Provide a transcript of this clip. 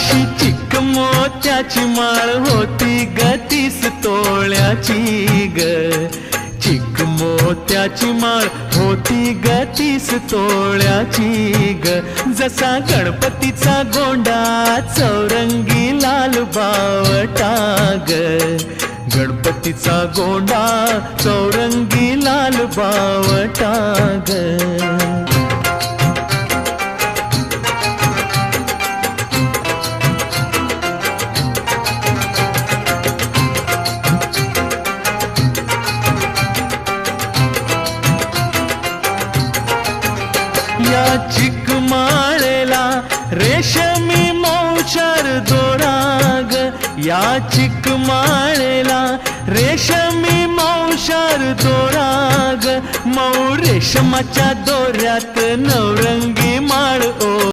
अशी चिक मोत्याची माळ होती ग 30 तोळ्याची ग. चिक मोत्याची माळ होती ग 30 तोळ्याची ग. जसा गणपतीचा गोंडा चौरंगी लाल बावटा ग. गणपतीचा गोंडा चौरंगी लाल बावटा ग. या चिकमाळेला रेशमी मौचार दोराग. या चिकमाळेला रेशमी मौचार दोराग. मऊ रेशमाच्या दोऱ्यात नवरंगी माळ ओ